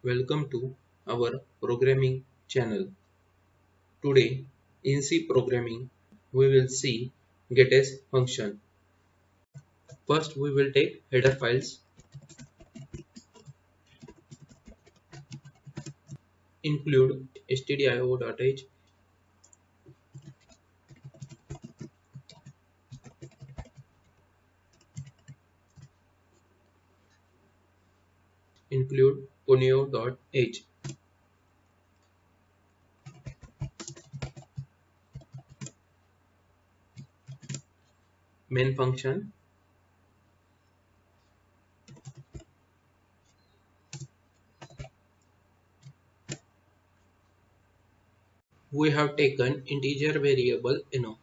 Welcome to our programming channel. Today in C programming we will see getAs function. First we will take header files, include stdio.h, include ponyo.h. Main function. We have taken integer variable no.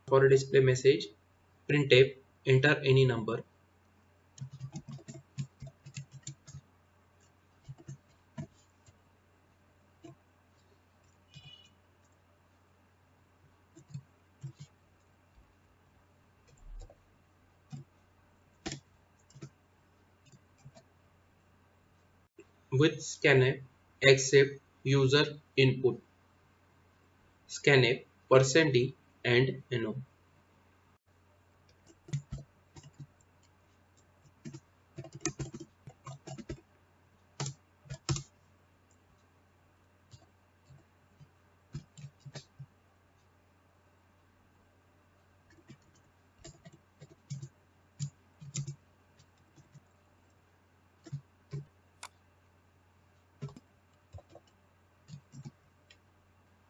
For display message, printf, enter any number. With scanf, accept user input. Scanf, %d and no.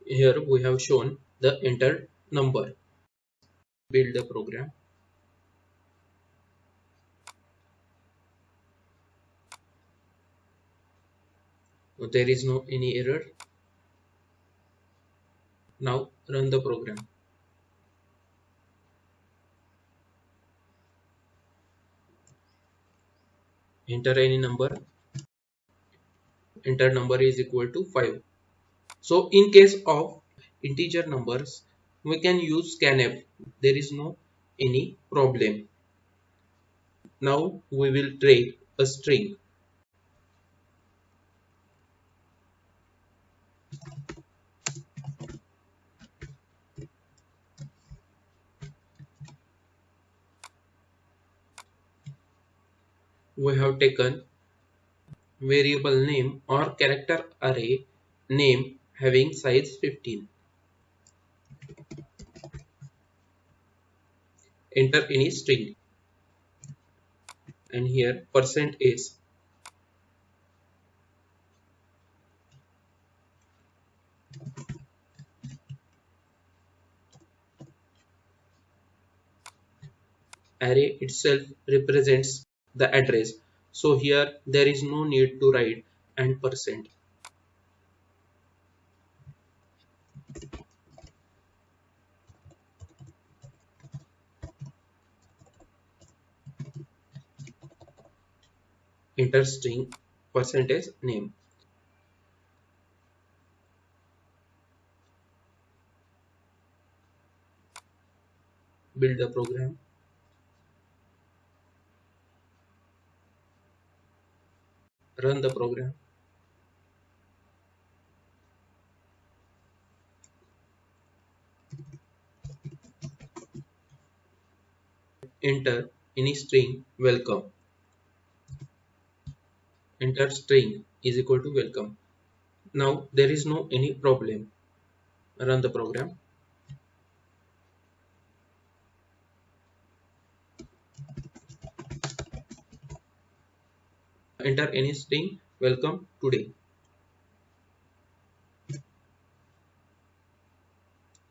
Here we have shown the entered number. Build the program. There is no any error. Now run the program. Enter any number. Enter number is equal to 5. So in case of integer numbers, we can use scanf. There is no any problem. Now we will take a string. We have taken variable name or character array name having size 15. Enter any string, and here %s. Array itself represents the address, so here there is no need to write and %. Enter string % name. Build the program. Run the program. Enter any string welcome. Enter string is equal to welcome. Now there is no any problem. Run the program. Enter any string welcome today.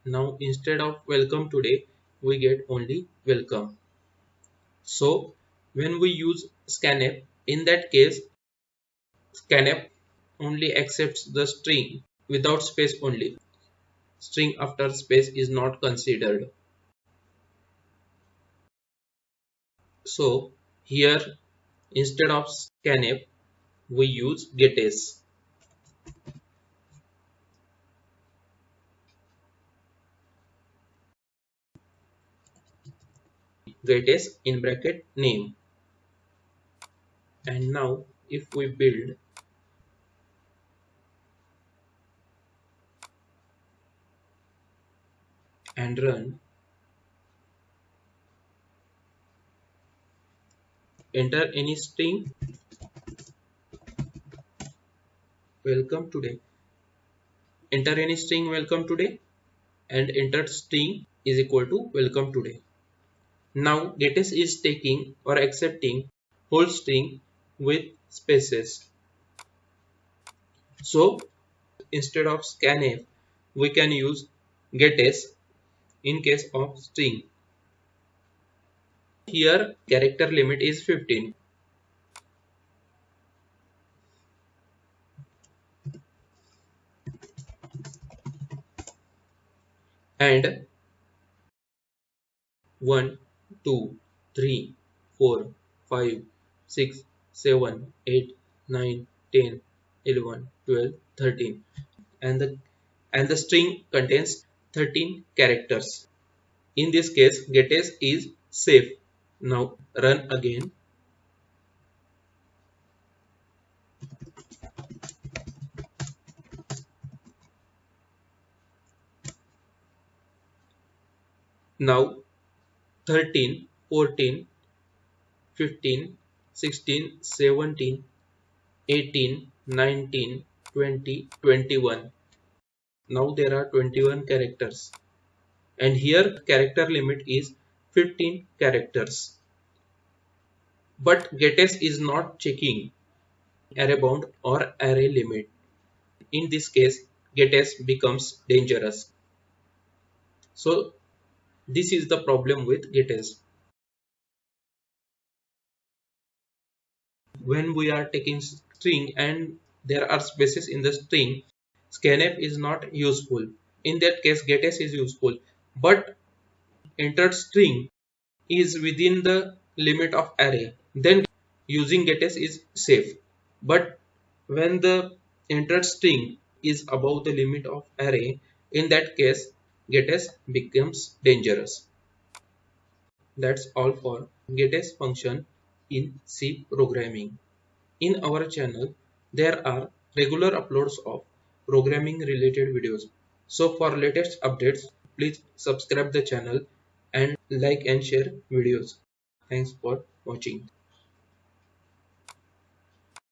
Now instead of welcome today, we get only welcome. So when we use scanf, in that case scanf only accepts the string without space only. String after space is not considered. So here instead of scanf we use getAs. getS in bracket name. And now if we build and run, enter any string welcome today, enter any string welcome today, and entered string is equal to welcome today. Now getS is taking or accepting whole string with spaces. So instead of scanf, we can use getS in case of string. Here character limit is 15. And 1, 2, 3, 4, 5, 6, 7, 8, 9, 10, 11, 12, 13. And the string contains 13 characters. In this case, getS is safe. Now run again. Now 13, 14, 15, 16, 17, 18, 19, 20, 21. Now there are 21 characters. And here character limit is 15 characters. But getS is not checking array bound or array limit. In this case, getS becomes dangerous. So this is the problem with getS. When we are taking string and there are spaces in the string, scanf is not useful. In that case, getS is useful. But entered string is within the limit of array, then using getS is safe. But when the entered string is above the limit of array, in that case getS becomes dangerous. That's all for getS function in C programming. In our channel there are regular uploads of programming related videos. So for latest updates, please subscribe the channel and like and share videos. Thanks for watching.